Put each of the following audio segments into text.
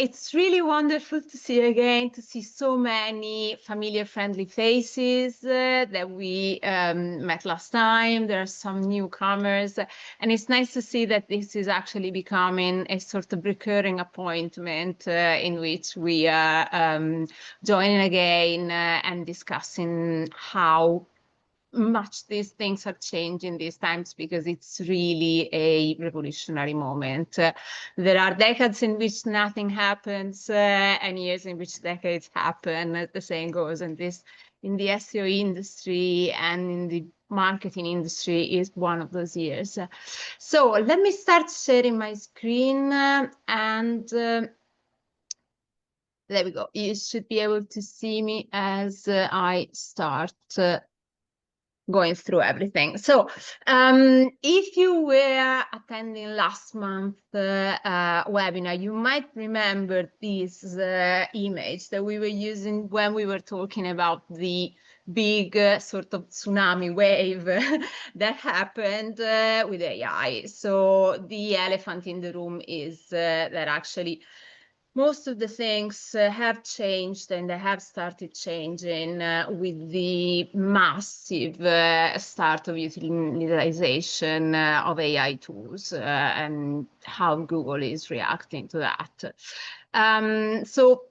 it's really wonderful to see again, to see so many familiar, friendly faces that we met last time. There are some newcomers, and it's nice to see that this is actually becoming a sort of recurring appointment in which we are joining again and discussing how much these things are changing these times, because it's really a revolutionary moment. There are decades in which nothing happens and years in which decades happen, as the saying goes, and this in the SEO industry and in the marketing industry is one of those years. So let me start sharing my screen and there we go. You should be able to see me as I start going through everything. So if you were attending last month webinar, you might remember this image that we were using when we were talking about the big sort of tsunami wave that happened with AI. So the elephant in the room is that actually most of the things have changed, and they have started changing with the massive start of utilization of AI tools and how Google is reacting to that. So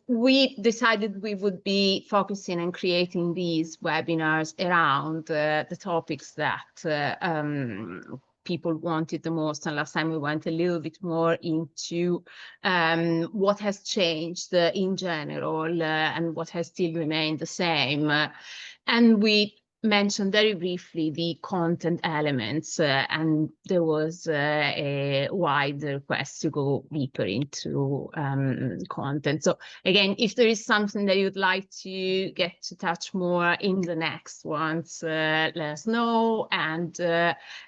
we decided we would be focusing and creating these webinars around the topics that people wanted the most. And last time we went a little bit more into what has changed in general and what has still remained the same. And we mentioned very briefly the content elements, and there was a wide request to go deeper into content. So again, if there is something that you'd like to get to touch more in the next ones, let us know. And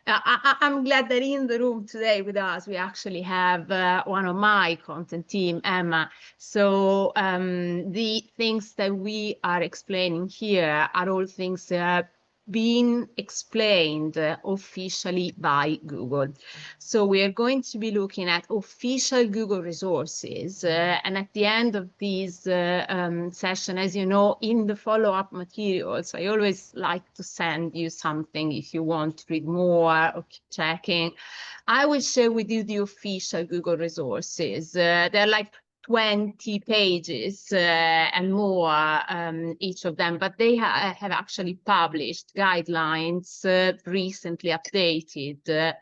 I'm glad that in the room today with us, we actually have one of my content team, Emma. So the things that we are explaining here are all things that are being explained officially by Google. So we are going to be looking at official Google resources. And at the end of this session, as you know, in the follow-up materials, I always like to send you something if you want to read more or keep checking. I will share with you the official Google resources. They're like 20 pages and more, each of them, but they have actually published guidelines recently updated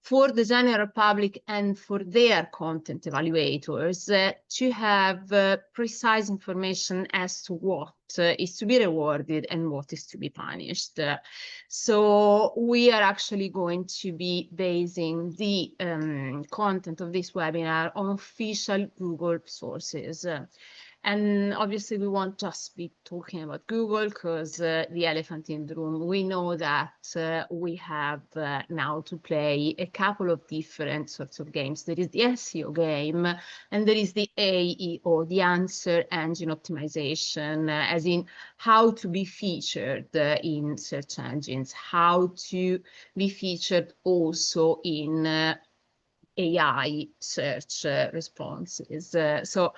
for the general public and for their content evaluators to have precise information as to what is to be rewarded and what is to be punished. So we are actually going to be basing the content of this webinar on official Google sources. And obviously, we won't just be talking about Google, because the elephant in the room, we know that we have now to play a couple of different sorts of games. There is the SEO game, and there is the AEO, the answer engine optimization, as in how to be featured in search engines, how to be featured also in AI search responses. So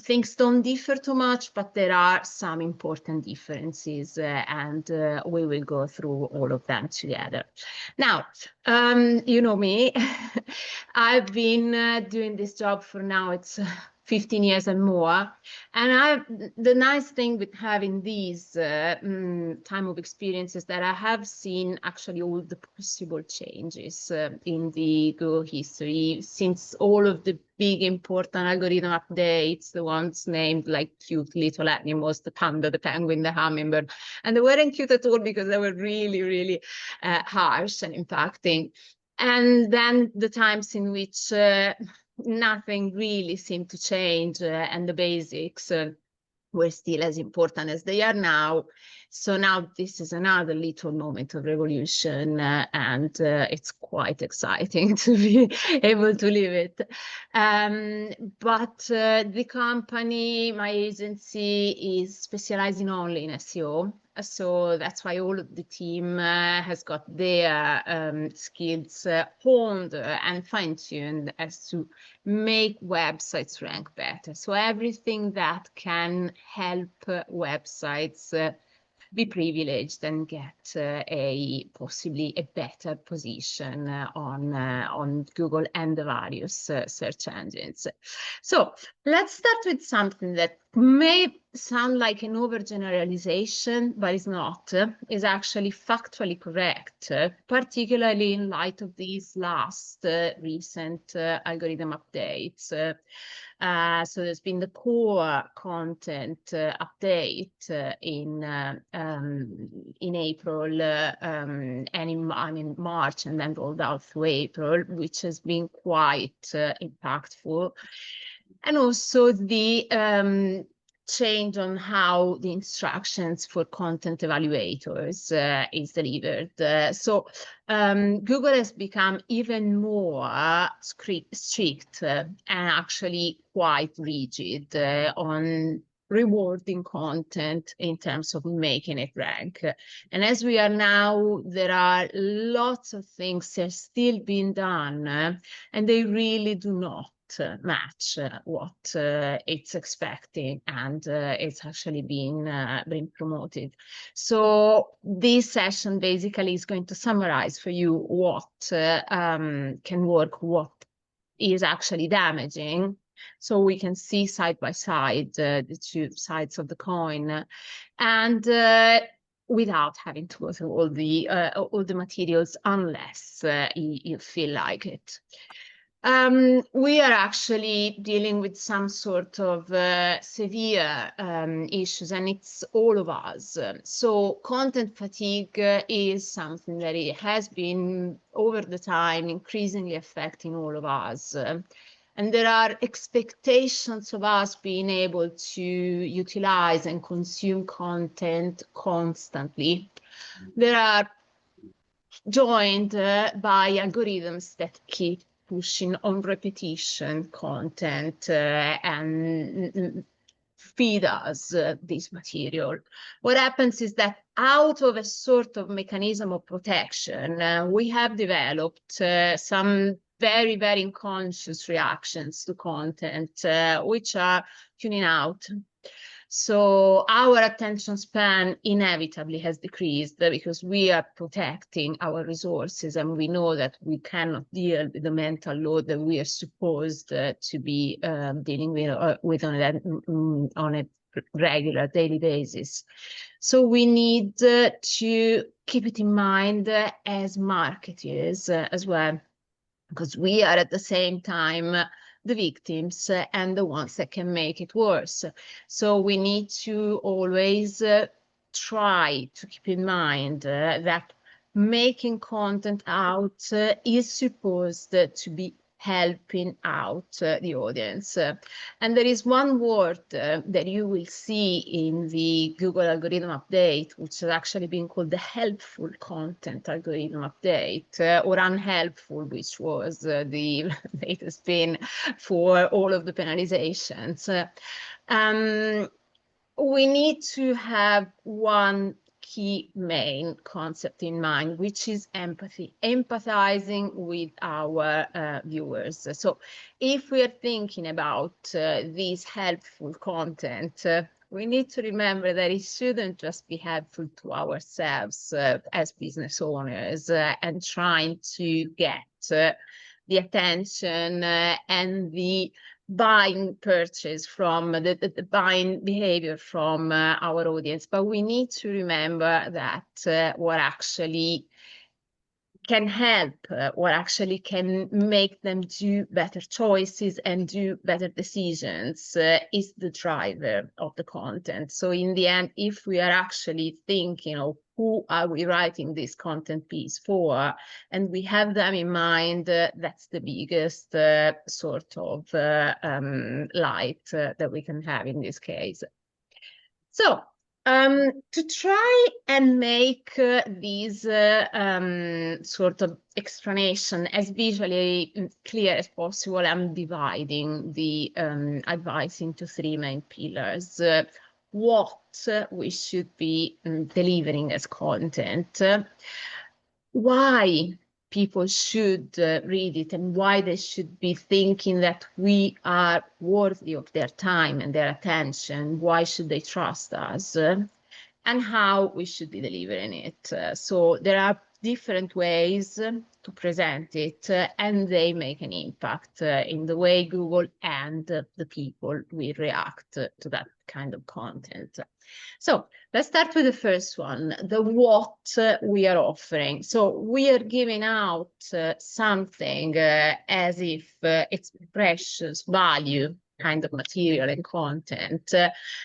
things don't differ too much, but there are some important differences, and we will go through all of them together. Now, you know me, I've been doing this job for now, it's 15 years and more. And the nice thing with having these time of experience is that I have seen actually all the possible changes in the Google history, since all of the big important algorithm updates, the ones named like cute little animals, the panda, the penguin, the hummingbird, and they weren't cute at all because they were really, really harsh and impacting. And then the times in which nothing really seemed to change, and the basics were still as important as they are now. So now this is another little moment of revolution, and it's quite exciting to be able to live it. But the company, my agency, is specializing only in SEO. So that's why all of the team has got their skills honed and fine-tuned as to make websites rank better. So everything that can help websites be privileged and get possibly a better position on Google and the various search engines. So let's start with something that may sound like an overgeneralization, but is not. Is actually factually correct, particularly in light of these last recent algorithm updates. So there's been the core content update in April and in March, and then rolled out through April, which has been quite impactful. And also the change on how the instructions for content evaluators is delivered. So Google has become even more strict and actually quite rigid on rewarding content in terms of making it rank. And as we are now, there are lots of things that are still being done, and they really do not match what it's expecting, and it's actually been promoted. So this session basically is going to summarize for you what can work, what is actually damaging, so we can see side by side the two sides of the coin, and without having to go through all the materials, unless you feel like it. We are actually dealing with some sort of severe issues, and it's all of us. So content fatigue is something that it has been over the time increasingly affecting all of us. And there are expectations of us being able to utilize and consume content constantly. There are joined by algorithms that keep pushing on repetition content and feed us this material. What happens is that out of a sort of mechanism of protection, we have developed some very, very unconscious reactions to content, which are tuning out. So our attention span inevitably has decreased because we are protecting our resources, and we know that we cannot deal with the mental load that we are supposed to be dealing with on a regular daily basis. So we need to keep it in mind as marketers as well, because we are at the same time the victims and the ones that can make it worse. So we need to always try to keep in mind that making content out is supposed to be helping out the audience. And there is one word that you will see in the Google algorithm update, which has actually been called the helpful content algorithm update, or unhelpful, which was the latest spin for all of the penalizations. We need to have one key main concept in mind, which is empathy, empathizing with our viewers. So if we are thinking about this helpful content, we need to remember that it shouldn't just be helpful to ourselves as business owners and trying to get the attention and the buying purchase from the buying behavior from our audience. But we need to remember that what actually can help, what actually can make them do better choices and do better decisions is the driver of the content. So in the end, if we are actually thinking of who are we writing this content piece for, and we have them in mind, that's the biggest sort of light that we can have in this case. So to try and make these sort of explanation as visually clear as possible, I'm dividing the advice into three main pillars. what we should be delivering as content, why people should read it, and why they should be thinking that we are worthy of their time and their attention. Why should they trust us? And how we should be delivering it. So there are different ways to present it, and they make an impact in the way Google and the people will react to that kind of content. So let's start with the first one, the what we are offering. So we are giving out something as if it's precious value kind of material and content,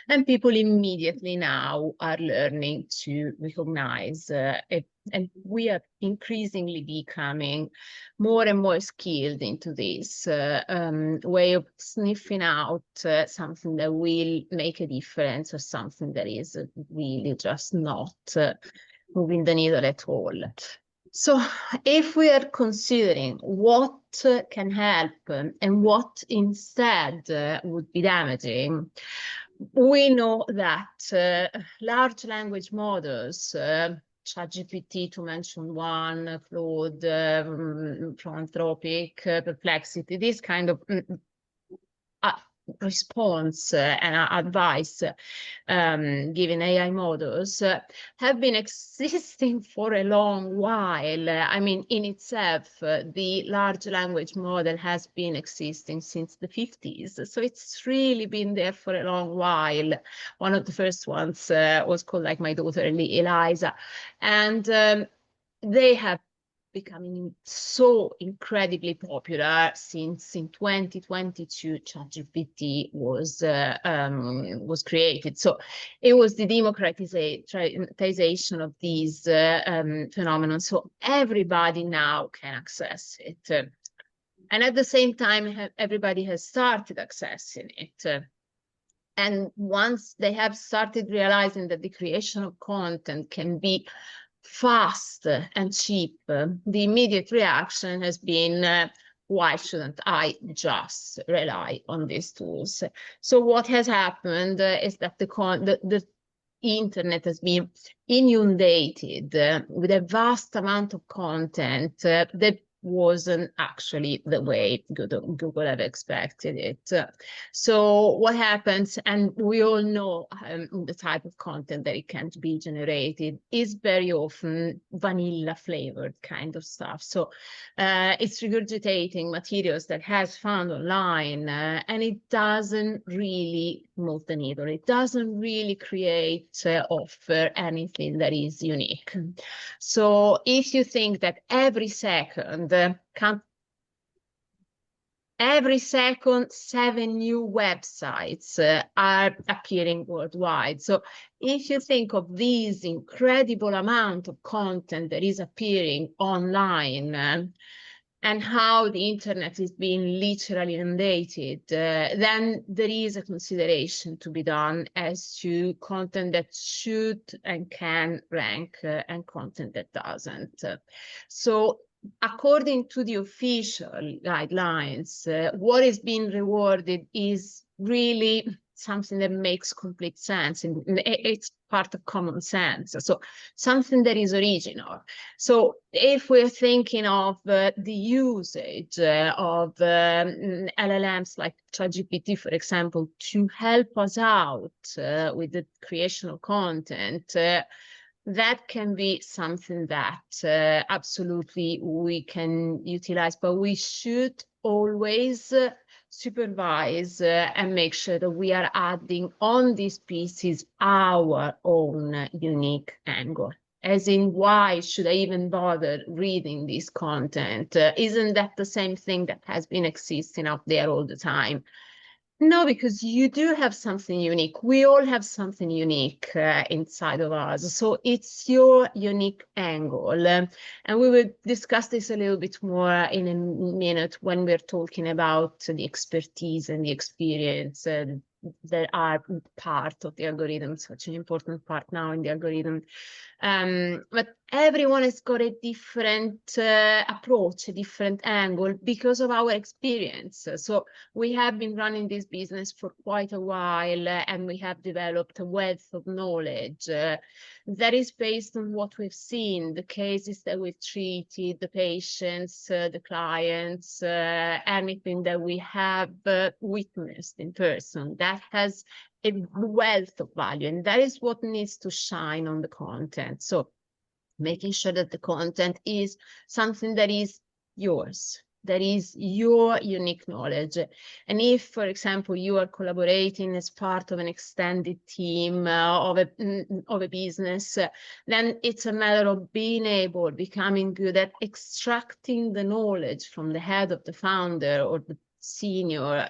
and people immediately now are learning to recognize it. And we are increasingly becoming more and more skilled into this way of sniffing out something that will make a difference or something that is really just not moving the needle at all. So if we are considering what can help and what instead would be damaging, we know that large language models, ChatGPT to mention one, Claude, Anthropic, Perplexity, this kind of response and advice given AI models have been existing for a long while. I mean, in itself, the large language model has been existing since the 50s. So it's really been there for a long while. One of the first ones was called, like my daughter, Eliza. And they have becoming so incredibly popular since in 2022 ChatGPT was created. So it was the democratization of these phenomena. So everybody now can access it. And at the same time, everybody has started accessing it. And once they have started realizing that the creation of content can be fast and cheap, the immediate reaction has been, why shouldn't I just rely on these tools? So what has happened is that the internet has been inundated with a vast amount of content that wasn't actually the way Google have expected it. So what happens, and we all know the type of content that it can be generated is very often vanilla flavored kind of stuff. So it's regurgitating materials that has found online, and it doesn't really move the needle. It doesn't really create, offer anything that is unique. So if you think that every second, 7 new websites are appearing worldwide. So if you think of these incredible amount of content that is appearing online, and how the internet is being literally inundated, then there is a consideration to be done as to content that should and can rank and content that doesn't. So according to the official guidelines, what is being rewarded is really something that makes complete sense, and it's part of common sense. So something that is original. So if we're thinking of the usage of LLMs like ChatGPT, for example, to help us out with the creation of content, that can be something that absolutely we can utilize, but we should always supervise and make sure that we are adding on these pieces our own unique angle. As in, why should I even bother reading this content? Isn't that the same thing that has been existing out there all the time? No, because you do have something unique. We all have something unique inside of us. So it's your unique angle. And we will discuss this a little bit more in a minute when we're talking about the expertise and the experience that are part of the algorithm, such an important part now in the algorithm. But everyone has got a different approach, a different angle because of our experience. So we have been running this business for quite a while, and we have developed a wealth of knowledge that is based on what we've seen, the cases that we've treated, the patients, the clients, anything that we have witnessed in person. That has a wealth of value, and that is what needs to shine on the content. So making sure that the content is something that is yours, that is your unique knowledge. And if, for example, you are collaborating as part of an extended team of a business, then it's a matter of being able, becoming good at extracting the knowledge from the head of the founder or the senior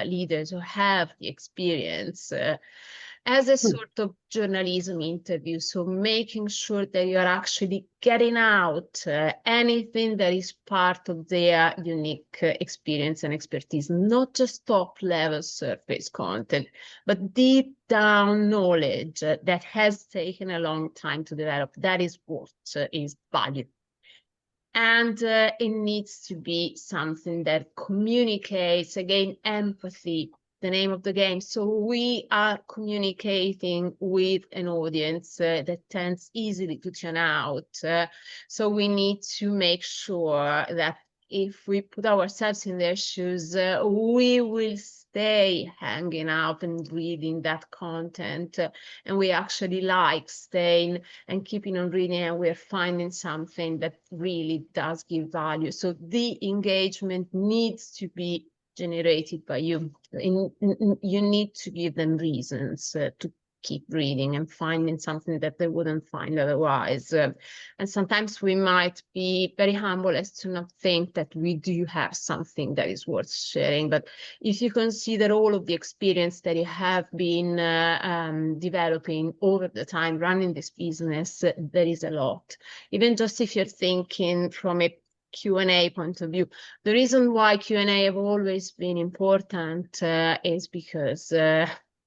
leaders who have the experience as a sort of journalism interview. So making sure that you're actually getting out anything that is part of their unique experience and expertise, not just top level surface content, but deep down knowledge that has taken a long time to develop. That is what is valued. And it needs to be something that communicates, again, empathy, the name of the game. So we are communicating with an audience that tends easily to tune out. So we need to make sure that if we put ourselves in their shoes, we will stay hanging out and reading that content. And we actually like staying and keeping on reading, and we're finding something that really does give value. So the engagement needs to be generated by you. You need to give them reasons to keep reading and finding something that they wouldn't find otherwise. And sometimes we might be very humble as to not think that we do have something that is worth sharing. But if you consider all of the experience that you have been developing over the time running this business, there is a lot. Even just if you're thinking from a Q&A point of view, the reason why Q&A have always been important is because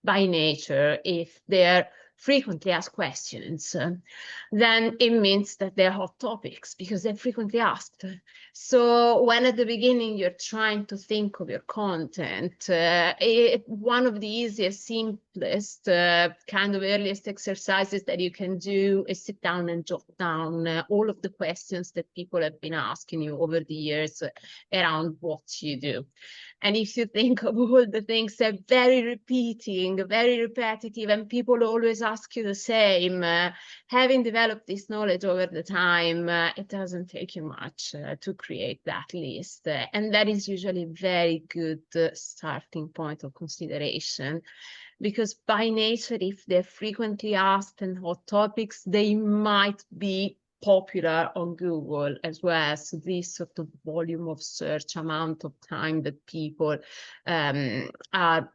by nature, if they're frequently asked questions, then it means that they're hot topics because they're frequently asked. So when at the beginning you're trying to think of your content, one of the easiest, simplest, kind of earliest exercises that you can do is sit down and jot down all of the questions that people have been asking you over the years around what you do. And if you think of all the things that are very repeating, very repetitive, and people always ask you the same, having developed this knowledge over the time, it doesn't take you much to create that list. And that is usually a very good starting point of consideration. Because by nature, if they're frequently asked and hot topics, they might be popular on Google as well. So this sort of volume of search, amount of time that people are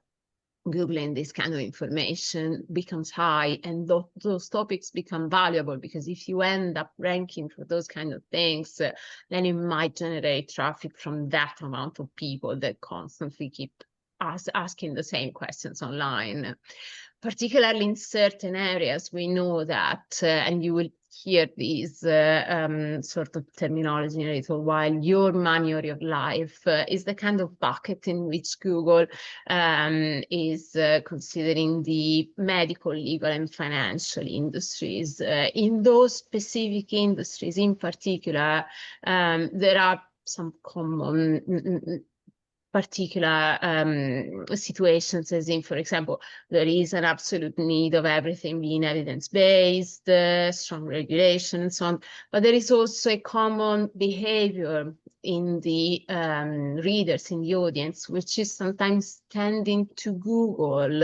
Googling this kind of information becomes high, and those topics become valuable, because if you end up ranking for those kind of things, then it might generate traffic from that amount of people that constantly keep asking the same questions online. Particularly in certain areas, we know that, and you will hear these sort of terminology in a little while, your money or your life is the kind of bucket in which Google is considering the medical, legal, and financial industries. In those specific industries in particular, there are some common particular situations, as in, for example, there is an absolute need of everything being evidence-based, strong regulation, and so on. But there is also a common behavior in the readers, in the audience, which is sometimes tending to Google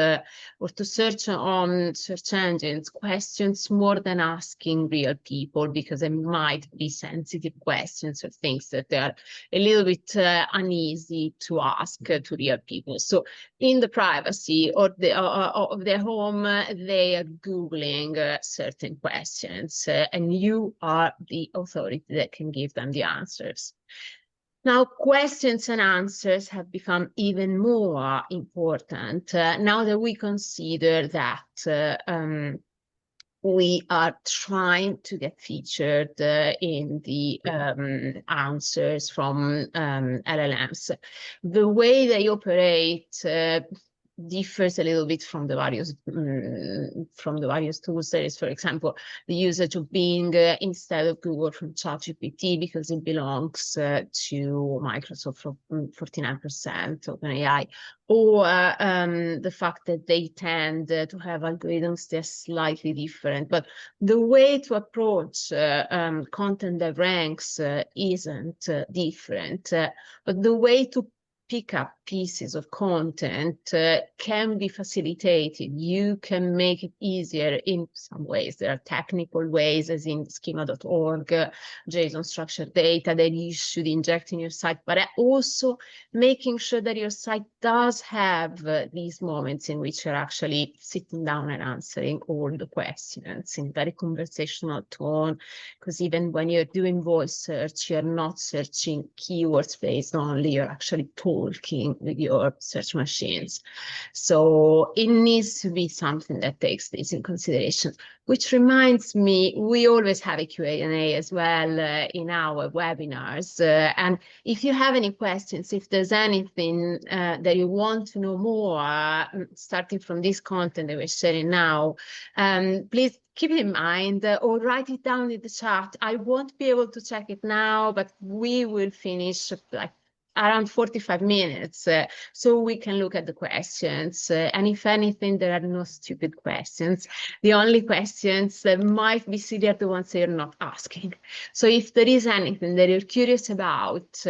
or to search on search engines questions more than asking real people, because there might be sensitive questions or things that they are a little bit uneasy to ask to real people. So in the privacy of their home, they are Googling certain questions, and you are the authority that can give them the answers. Now, questions and answers have become even more important now that we consider that we are trying to get featured in the answers from LLMs. The way they operate differs a little bit from the various tools. There is, for example, the usage of Bing instead of Google from ChatGPT because it belongs to Microsoft for 49% OpenAI, or the fact that they tend to have algorithms that are slightly different. But the way to approach content that ranks isn't different, but the way to pick up pieces of content can be facilitated. You can make it easier in some ways. There are technical ways, as in schema.org, JSON structured data that you should inject in your site, but also making sure that your site does have these moments in which you're actually sitting down and answering all the questions in very conversational tone, because even when you're doing voice search, you're not searching keywords based only, you're actually talking with your search machines. So it needs to be something that takes this in consideration, which reminds me, we always have a Q&A as well in our webinars. And if you have any questions, if there's anything that you want to know more, starting from this content that we're sharing now, please keep it in mind or write it down in the chat. I won't be able to check it now, but we will finish like around 45 minutes, so we can look at the questions. And if anything, there are no stupid questions. The only questions that might be silly are the ones that you're not asking. So if there is anything that you're curious about,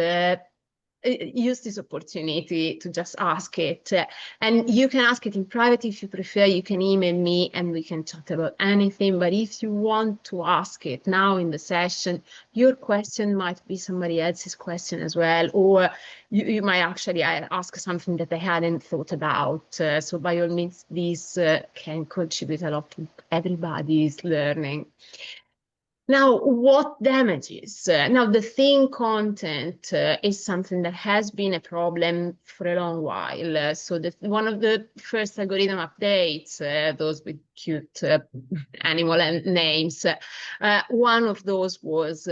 use this opportunity to just ask it. And you can ask it in private if you prefer. You can email me and we can chat about anything. But if you want to ask it now in the session, your question might be somebody else's question as well, or you might actually ask something that they hadn't thought about. So by all means, these can contribute a lot to everybody's learning. Now, what damages? Now, the thin content is something that has been a problem for a long while. So one of the first algorithm updates, those with cute animal names, one of those was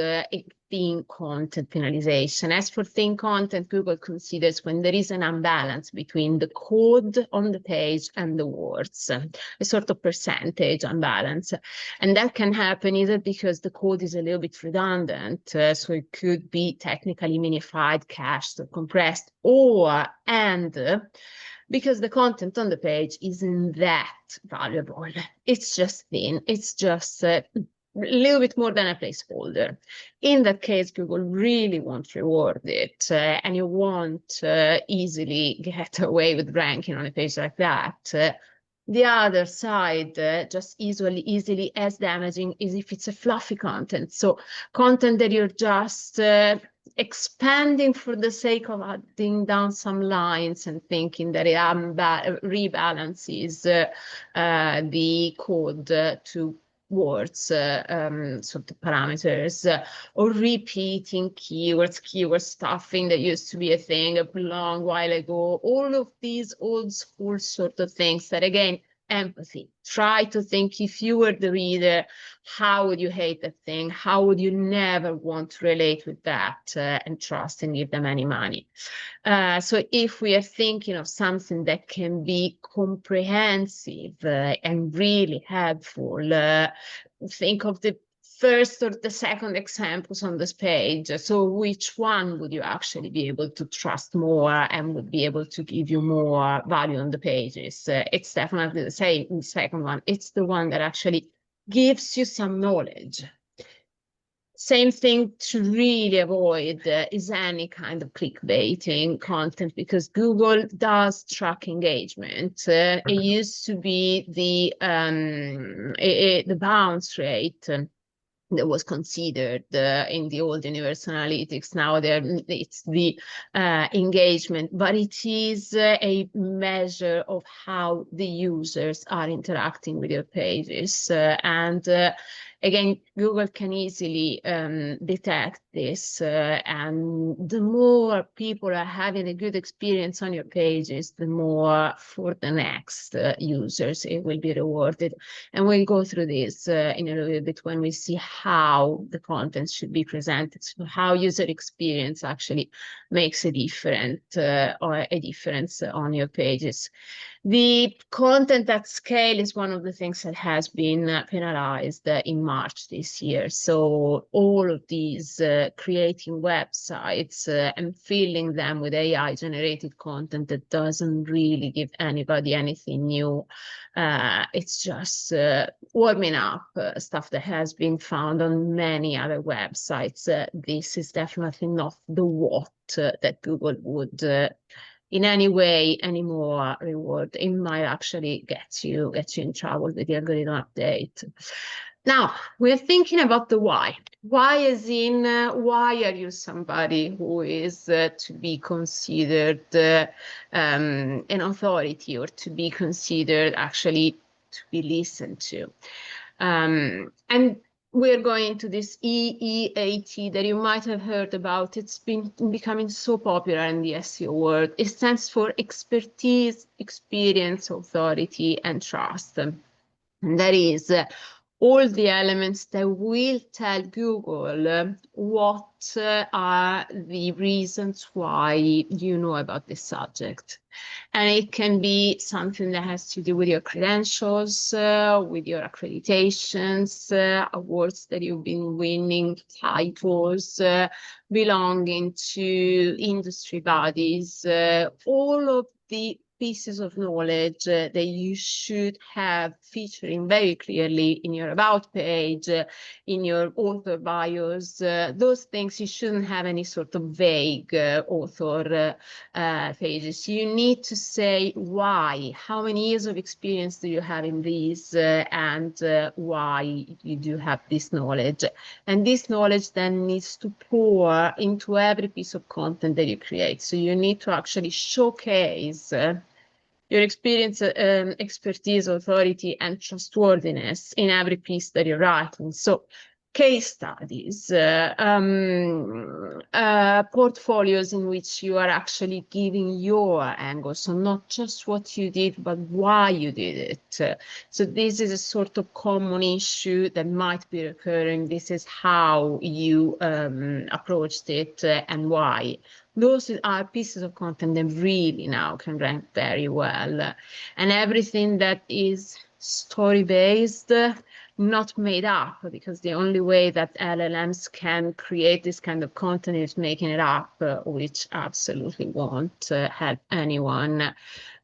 thin content penalization. As for thin content, Google considers when there is an imbalance between the code on the page and the words, a sort of percentage imbalance. And that can happen either because the code is a little bit redundant, so it could be technically minified, cached, or compressed, and because the content on the page isn't that valuable. It's just thin. It's just a little bit more than a placeholder. In that case, Google really won't reward it, and you won't easily get away with ranking on a page like that. The other side, just easily as damaging, is if it's a fluffy content. So content that you're just expanding for the sake of adding down some lines and thinking that it rebalances the code to words, sort of parameters, or repeating keywords, keyword stuffing that used to be a thing a long while ago. All of these old school sort of things that, again, empathy. Try to think, if you were the reader, how would you hate that thing? How would you never want to relate with that and trust and give them any money? So if we are thinking of something that can be comprehensive and really helpful, think of the first or the second examples on this page. So which one would you actually be able to trust more and would be able to give you more value on the pages? It's definitely the second one. It's the one that actually gives you some knowledge. Same thing to really avoid is any kind of clickbaiting content, because Google does track engagement. It used to be the bounce rate that was considered in the old universal analytics. Now it's the engagement, but it is a measure of how the users are interacting with your pages. And Again, Google can easily detect this, and the more people are having a good experience on your pages, the more for the next users it will be rewarded. And we'll go through this in a little bit when we see how the content should be presented, so how user experience actually makes a difference on your pages. The content at scale is one of the things that has been penalized in March this year. So all of these creating websites and filling them with AI-generated content that doesn't really give anybody anything new. It's just warming up stuff that has been found on many other websites. This is definitely not the what that Google would in any way anymore reward. It might actually get you in trouble with the algorithm update. Now we're thinking about the why. Why is in why are you somebody who is to be considered an authority, or to be considered actually to be listened to? And we're going to this EEAT that you might have heard about. It's been becoming so popular in the SEO world. It stands for expertise, experience, authority, and trust. And that is all the elements that will tell Google what are the reasons why you know about this subject. And it can be something that has to do with your credentials, with your accreditations, awards that you've been winning, titles, belonging to industry bodies, all of the pieces of knowledge that you should have featuring very clearly in your about page, in your author bios. Those things, you shouldn't have any sort of vague author pages. You need to say why, how many years of experience do you have in these, and why you do have this knowledge. And this knowledge then needs to pour into every piece of content that you create. So you need to actually showcase your experience, expertise, authority, and trustworthiness in every piece that you're writing. So case studies, portfolios in which you are actually giving your angle. So not just what you did, but why you did it. So this is a sort of common issue that might be recurring. This is how you approached it and why. Those are pieces of content that really now can rank very well. And everything that is story-based, not made up, because the only way that LLMs can create this kind of content is making it up, which absolutely won't help anyone.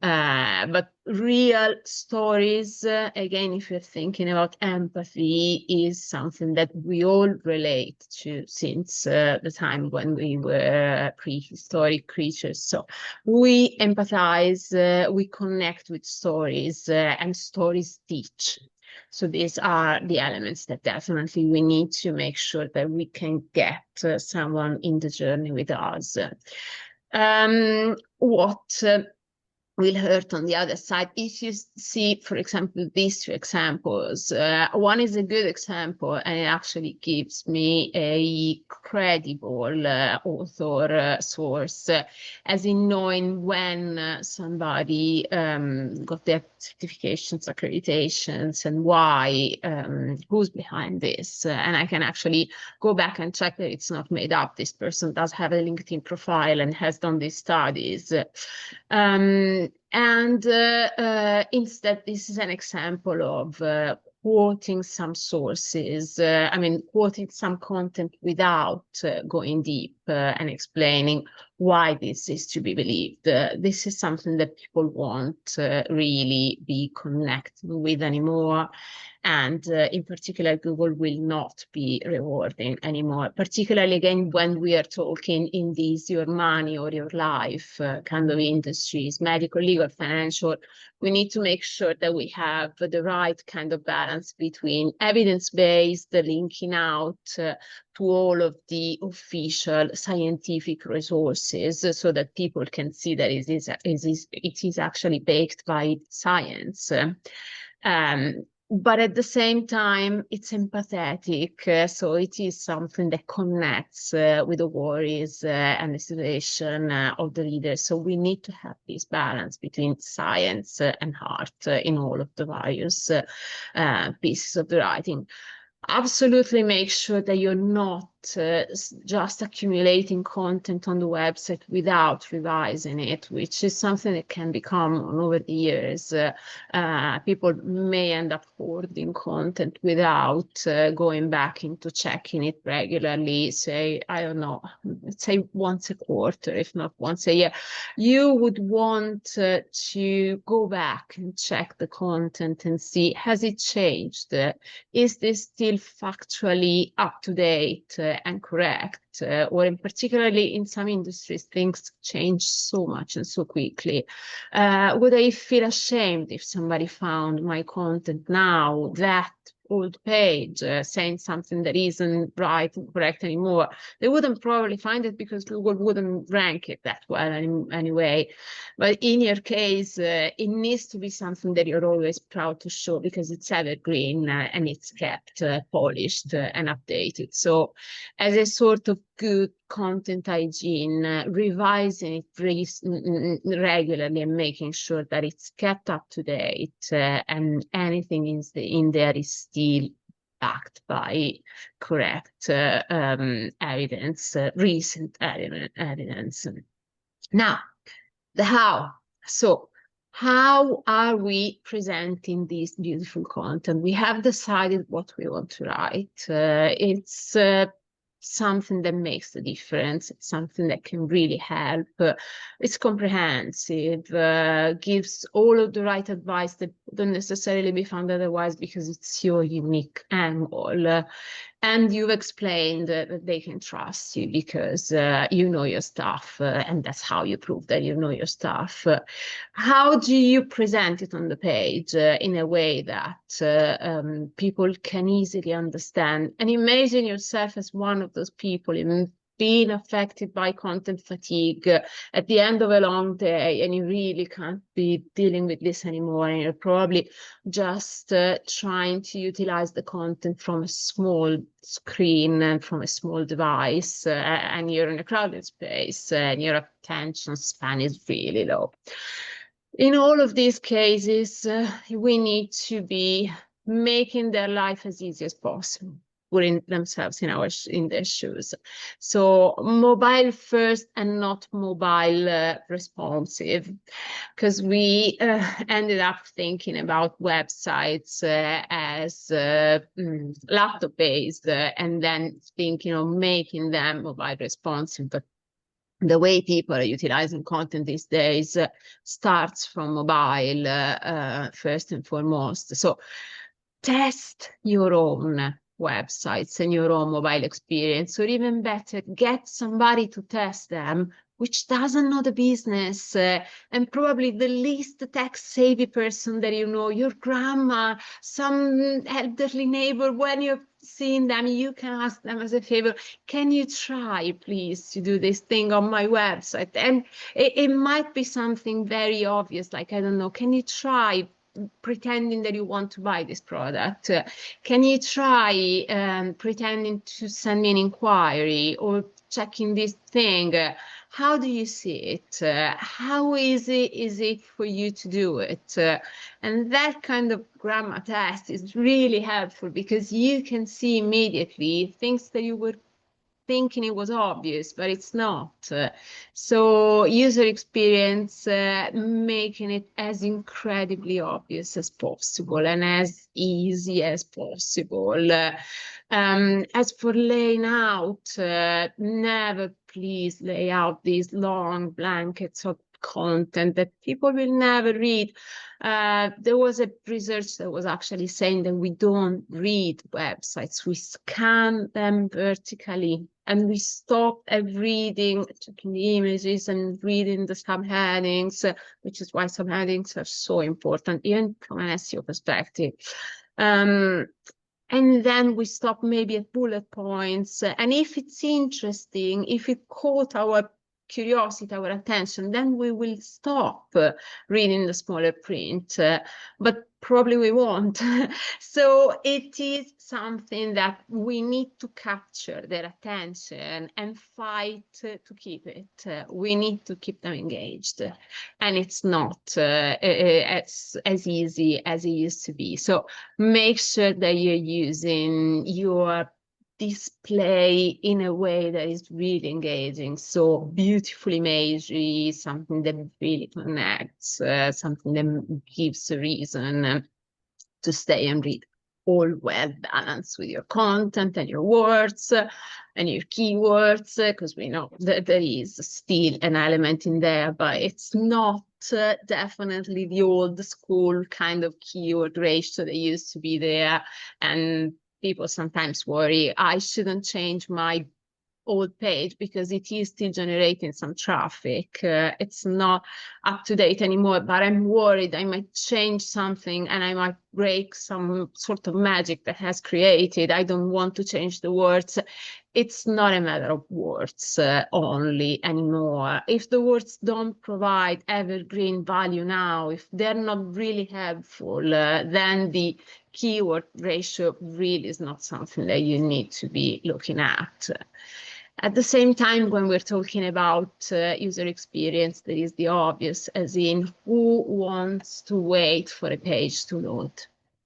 But real stories, again, if you're thinking about empathy, is something that we all relate to since the time when we were prehistoric creatures. So we empathize, we connect with stories, and stories teach. So these are the elements that definitely we need to make sure that we can get someone in the journey with us. What will hurt on the other side, if you see, for example, these two examples. One is a good example, and it actually gives me a credible author source, as in knowing when somebody got their certifications, accreditations, and why, who's behind this. And I can actually go back and check that it's not made up. This person does have a LinkedIn profile and has done these studies. Instead, this is an example of quoting some sources, quoting some content without going deep and explaining why this is to be believed. This is something that people won't really be connected with anymore. And in particular, Google will not be rewarding anymore, particularly again, when we are talking in these your money or your life kind of industries, medical, legal, financial. We need to make sure that we have the right kind of balance between evidence-based, linking out to all of the official scientific resources, so that people can see that it is actually backed by science. but at the same time, it's empathetic. So it is something that connects with the worries and the situation of the reader. So we need to have this balance between science and art in all of the various pieces of the writing. Absolutely make sure that you're not just accumulating content on the website without revising it, which is something that can become over the years. People may end up hoarding content without going back into checking it regularly, say, I don't know, let's say once a quarter, if not once a year. You would want to go back and check the content and see, has it changed? Is this still factually up to date and correct? Or in particularly in some industries, things change so much and so quickly. Would I feel ashamed if somebody found my content now, that old page, saying something that isn't right and correct anymore? They wouldn't probably find it because Google wouldn't rank it that well anyway. But in your case, it needs to be something that you're always proud to show because it's evergreen and it's kept polished and updated. So as a sort of good content hygiene, revising it regularly and making sure that it's kept up to date and anything in there is still backed by correct evidence, recent evidence. Now, the how. So how are we presenting this beautiful content? We have decided what we want to write. It's something that makes the difference. It's something that can really help. It's comprehensive, gives all of the right advice that don't necessarily be found otherwise because it's your unique angle. And you've explained that they can trust you because you know your stuff, and that's how you prove that you know your stuff. How do you present it on the page in a way that people can easily understand? And imagine yourself as one of those people in being affected by content fatigue at the end of a long day, and you really can't be dealing with this anymore, and you're probably just trying to utilize the content from a small screen and from a small device, and you're in a crowded space and your attention span is really low. In all of these cases, we need to be making their life as easy as possible, putting themselves in their shoes. So mobile first and not mobile responsive, because we ended up thinking about websites as laptop based and then thinking of making them mobile responsive. But the way people are utilizing content these days starts from mobile first and foremost. So test your own websites and your own mobile experience, or even better, get somebody to test them which doesn't know the business, and probably the least tech-savvy person that you know, your grandma, some elderly neighbor. When you're seeing them, you can ask them as a favor, can you try, please, to do this thing on my website? And it might be something very obvious, like, I don't know, can you try pretending that you want to buy this product? Can you try pretending to send me an inquiry or checking this thing? How do you see it? How easy is it for you to do it? And that kind of grammar test is really helpful because you can see immediately things that you were thinking it was obvious, but it's not. So user experience, making it as incredibly obvious as possible and as easy as possible. As for laying out, never please lay out these long blankets of content that people will never read. There was a research that was actually saying that we don't read websites, we scan them vertically and we stop at reading, checking the images and reading the subheadings, which is why subheadings are so important, even from an SEO perspective. And then we stop maybe at bullet points. And if it's interesting, if it caught our curiosity, our attention, then we will stop reading the smaller print, but probably we won't. So it is something that we need to capture their attention and fight to keep it. We need to keep them engaged, and it's not as easy as it used to be. So make sure that you're using your display in a way that is really engaging. So beautiful imagery, something that really connects, something that gives a reason to stay and read. All well balanced with your content and your words and your keywords, because we know that there is still an element in there, but it's not definitely the old school kind of keyword ratio that used to be there. And people sometimes worry, I shouldn't change my old page because it is still generating some traffic. It's not up to date anymore, but I'm worried I might change something and I might break some sort of magic that has created. I don't want to change the words. It's not a matter of words only anymore. If the words don't provide evergreen value now, if they're not really helpful, then the keyword ratio really is not something that you need to be looking at. At the same time, when we're talking about user experience, there is the obvious, as in who wants to wait for a page to load?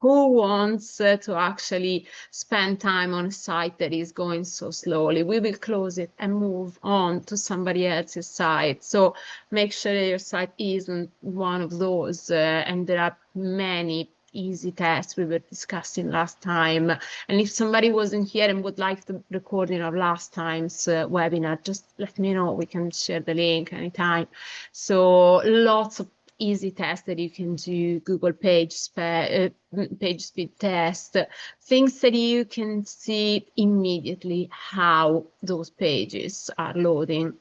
Who wants to actually spend time on a site that is going so slowly? We will close it and move on to somebody else's site. So make sure that your site isn't one of those. And there are many easy tests we were discussing last time. And if somebody wasn't here and would like the recording of last time's webinar, just let me know. We can share the link anytime. So lots of easy tests that you can do, Google page speed test, things that you can see immediately how those pages are loading.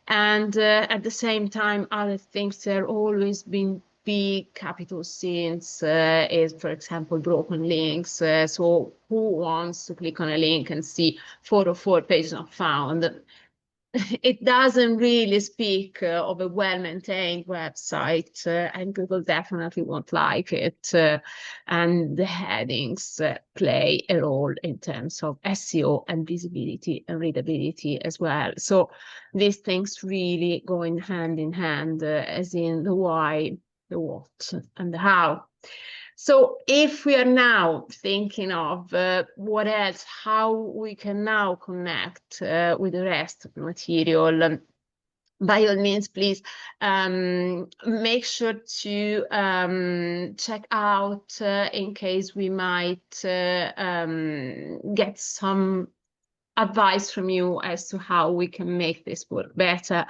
And at the same time, other things that are always been big capital sins is, for example, broken links. So who wants to click on a link and see 404 page not found? It doesn't really speak of a well-maintained website, and Google definitely won't like it. And the headings play a role in terms of SEO and visibility and readability as well. So these things really go in hand, as in the why, the what, and the how. So if we are now thinking of what else, how we can now connect with the rest of the material, by all means, please make sure to check out in case we might get some advice from you as to how we can make this work better,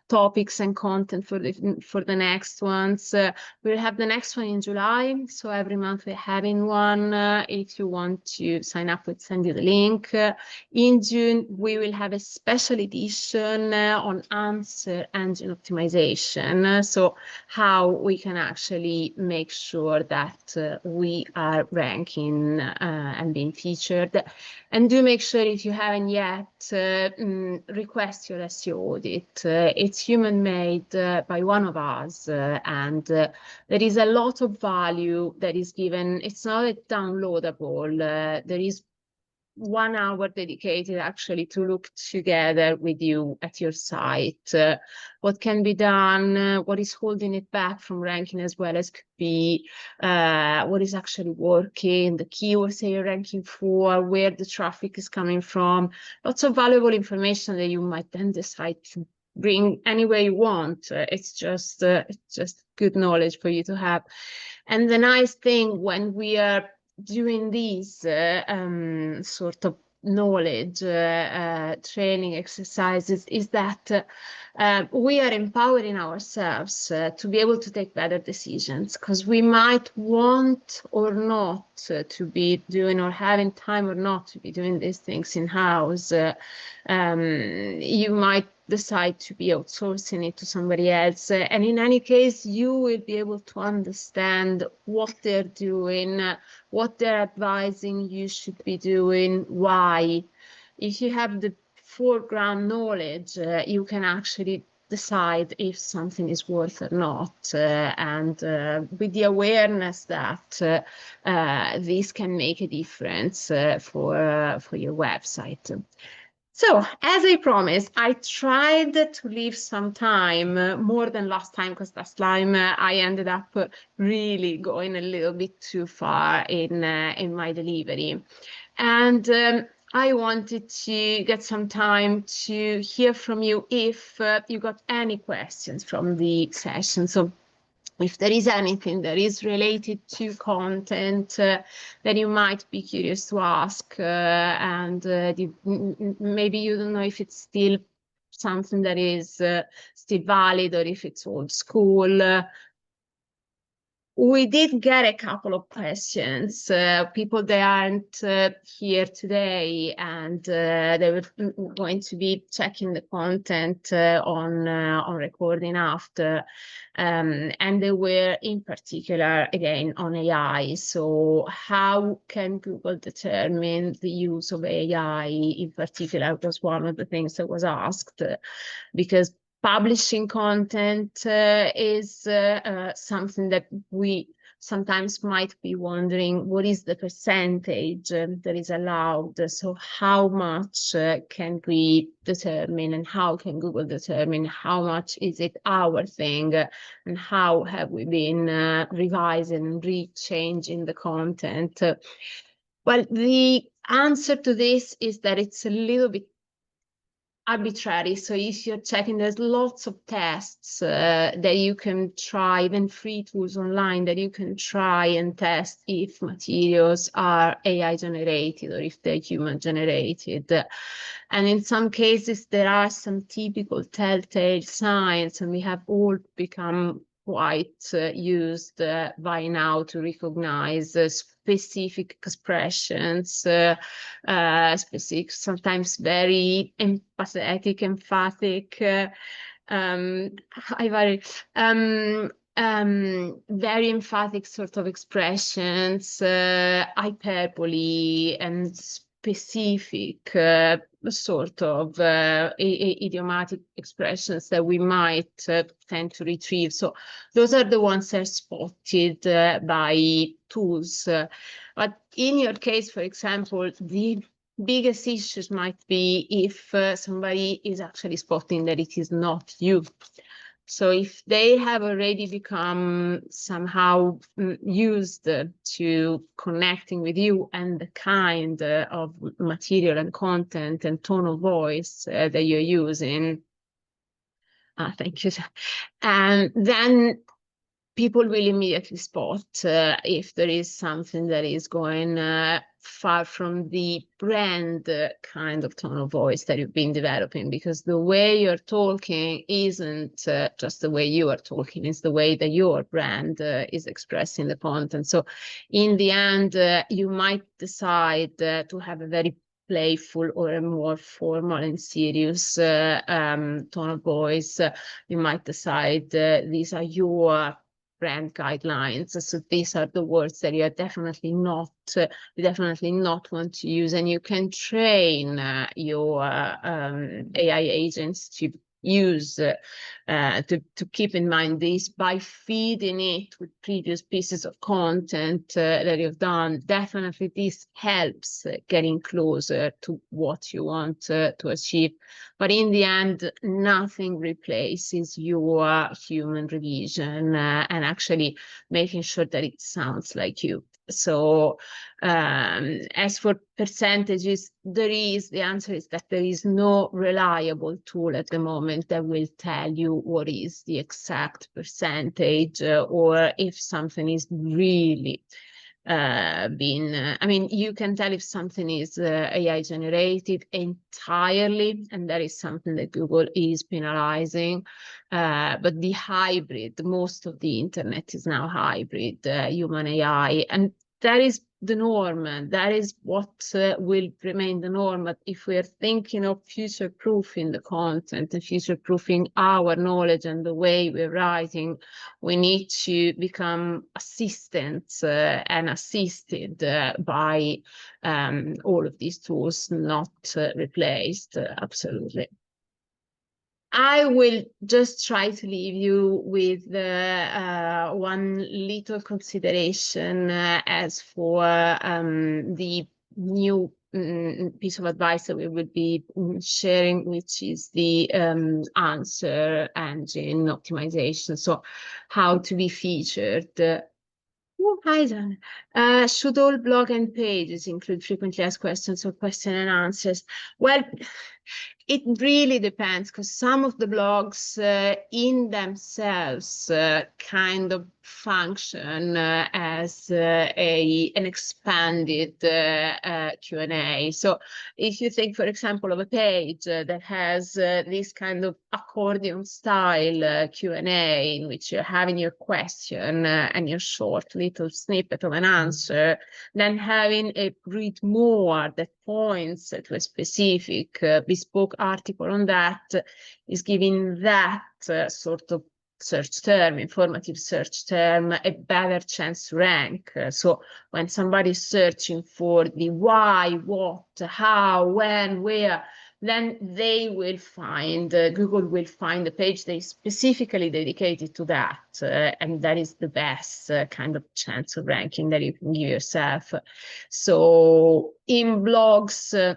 topics and content for the next ones. We'll have the next one in July, so every month we're having one. If you want to sign up, we'll send you the link. In June, we will have a special edition on answer engine optimization, so how we can actually make sure that we are ranking and being featured. And do make sure, if you haven't yet, request your SEO audit. It's human-made by one of us, and there is a lot of value that is given. It's not a downloadable. There is 1 hour dedicated actually to look together with you at your site, what can be done, what is holding it back from ranking as well as could be, what is actually working, the keywords that you're ranking for, where the traffic is coming from, lots of valuable information that you might then decide to bring anywhere you want. It's just good knowledge for you to have. And the nice thing when we are doing these sort of knowledge training exercises is that we are empowering ourselves to be able to take better decisions, because we might want or not to be doing, or having time or not to be doing these things in-house. You might decide to be outsourcing it to somebody else. And in any case, you will be able to understand what they're doing, what they're advising you should be doing, why. If you have the foreground knowledge, you can actually decide if something is worth or not, and with the awareness that this can make a difference for your website. So, as I promised, I tried to leave some time, more than last time, because last time I ended up really going a little bit too far in my delivery. And I wanted to get some time to hear from you if you got any questions from the session. So if there is anything that is related to content that you might be curious to ask, and maybe you don't know if it's still something that is still valid or if it's old school. We did get a couple of questions, people that aren't here today, and they were going to be checking the content on recording after, and they were in particular, again, on AI. So how can Google determine the use of AI in particular was one of the things that was asked, because publishing content is something that we sometimes might be wondering, what is the percentage that is allowed? So how much can we determine, and how can Google determine how much is it our thing, and how have we been revising and re-changing the content? Well, the answer to this is that it's a little bit arbitrary. So if you're checking, there's lots of tests that you can try, even free tools online that you can try and test if materials are AI generated or if they're human generated. And in some cases, there are some typical telltale signs, and we have all become quite used by now to recognize specific expressions, specific, sometimes very empathetic, emphatic, very emphatic sort of expressions, hyperbole, and specific sort of idiomatic expressions that we might tend to retrieve. So those are the ones that are spotted by tools. But in your case, for example, the biggest issues might be if somebody is actually spotting that it is not you. So if they have already become somehow used to connecting with you and the kind of material and content and tone of voice that you're using, thank you. And then people will immediately spot if there is something that is going far from the brand kind of tone of voice that you've been developing, because the way you're talking isn't just the way you are talking, it's the way that your brand is expressing the content. So in the end, you might decide to have a very playful or a more formal and serious tone of voice. You might decide these are your brand guidelines. So these are the words that you are definitely not want to use, and you can train your AI agents to use to keep in mind this by feeding it with previous pieces of content that you've done. Definitely this helps getting closer to what you want to achieve. But in the end, nothing replaces your human revision and actually making sure that it sounds like you. So as for percentages, the answer is that there is no reliable tool at the moment that will tell you what is the exact percentage or if something is really I mean, you can tell if something is AI generated entirely, and that is something that Google is penalizing. But the hybrid, most of the internet is now hybrid, human AI, and that is the norm, and that is what will remain the norm. But if we are thinking of future-proofing the content and future-proofing our knowledge and the way we're writing, we need to become assistants and assisted by all of these tools, not replaced, absolutely. I will just try to leave you with one little consideration as for the new piece of advice that we will be sharing, which is the answer engine optimization. So how to be featured. Oh, hi, John. Should all blog and pages include frequently asked questions or question and answers? Well, it really depends, because some of the blogs in themselves kind of function as an expanded Q&A. So if you think, for example, of a page that has this kind of accordion style Q&A in which you're having your question and your short little snippet of an answer, then having a read more that points to a specific bespoke article on that is giving that sort of search term, informative search term, a better chance to rank. So when somebody's searching for the why, what, how, when, where, then they will find, Google will find a page that is specifically dedicated to that. And that is the best kind of chance of ranking that you can give yourself. So in blogs,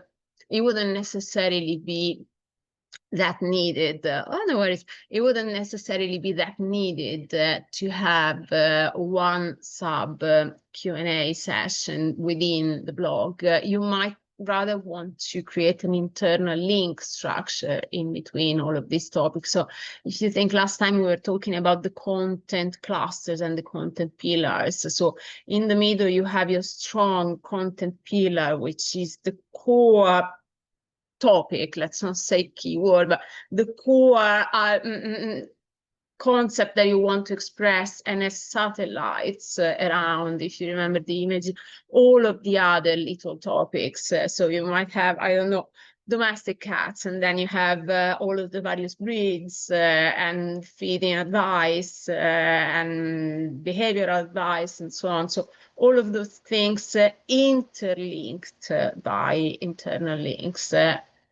it wouldn't necessarily be that needed. Oh, no worries. It wouldn't necessarily be that needed to have one sub Q&A session within the blog. You might rather want to create an internal link structure in between all of these topics. So if you think last time we were talking about the content clusters and the content pillars. So in the middle, you have your strong content pillar, which is the core topic, let's not say keyword, but the core concept that you want to express, and as satellites around, if you remember the image, all of the other little topics. So you might have, I don't know, domestic cats, and then you have all of the various breeds and feeding advice and behavioral advice and so on. So all of those things interlinked by internal links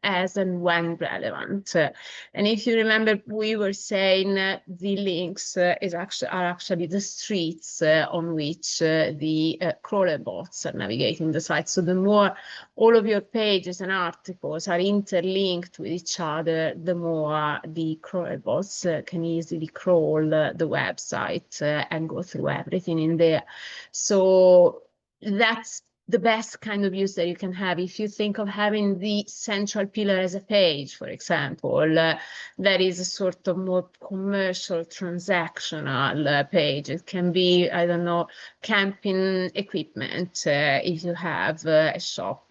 as and when relevant. And if you remember, we were saying the links are actually the streets on which the crawler bots are navigating the site. So the more all of your pages and articles are interlinked with each other, the more the crawler bots can easily crawl the website and go through everything in there. So that's the best kind of use that you can have. If you think of having the central pillar as a page, for example, that is a sort of more commercial, transactional page. It can be, I don't know, camping equipment, if you have a shop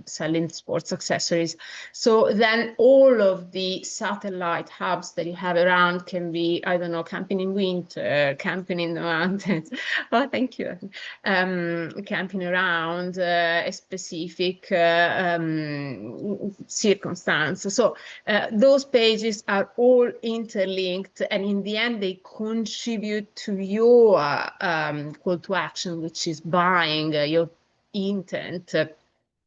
selling sports accessories. So then all of the satellite hubs that you have around can be, I don't know, camping in winter, camping in the mountains. Oh, thank you. Camping around a specific circumstance. So those pages are all interlinked, and in the end they contribute to your call to action, which is buying your intent.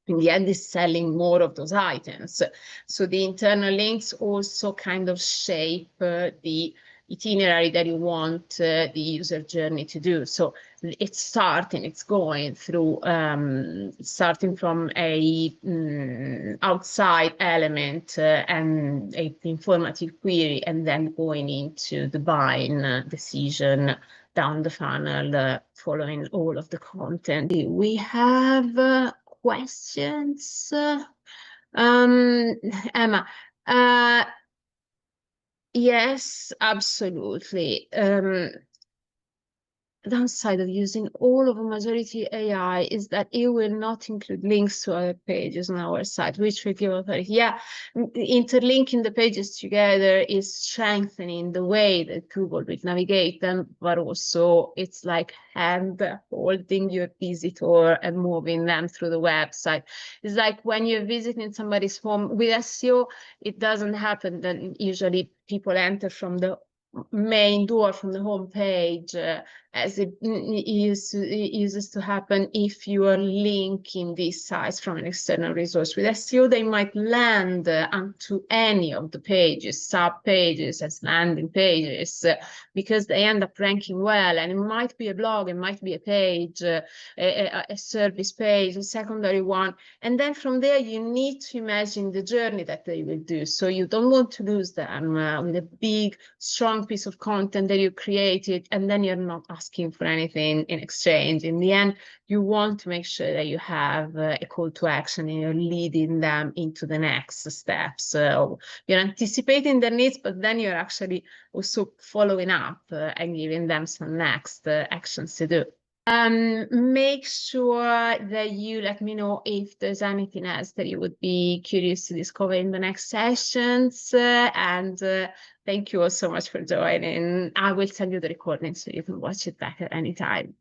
In the end is selling more of those items. So the internal links also kind of shape the itinerary that you want the user journey to do. So it's going through, starting from a outside element and a informative query, and then going into the buying decision down the funnel, following all of the content. We have questions. Emma, yes, absolutely. The downside of using all of a majority AI is that it will not include links to other pages on our site, which will give authority. Yeah, interlinking the pages together is strengthening the way that Google will navigate them, but also it's like hand holding your visitor and moving them through the website. It's like when you're visiting somebody's home with SEO, it doesn't happen. Then usually people enter from the main door, from the home page, as it uses to happen if you are linking these sites from an external resource. With SEO, they might land onto any of the pages, sub-pages as landing pages, because they end up ranking well. And it might be a blog, it might be a page, a service page, a secondary one. And then from there, you need to imagine the journey that they will do. So you don't want to lose them with a big, strong piece of content that you created, and then you're not asking for anything in exchange. In the end, you want to make sure that you have a call to action and you're leading them into the next step. So you're anticipating their needs, but then you're actually also following up and giving them some next actions to do. Make sure that you let me know if there's anything else that you would be curious to discover in the next sessions. Thank you all so much for joining. I will send you the recording so you can watch it back at any time.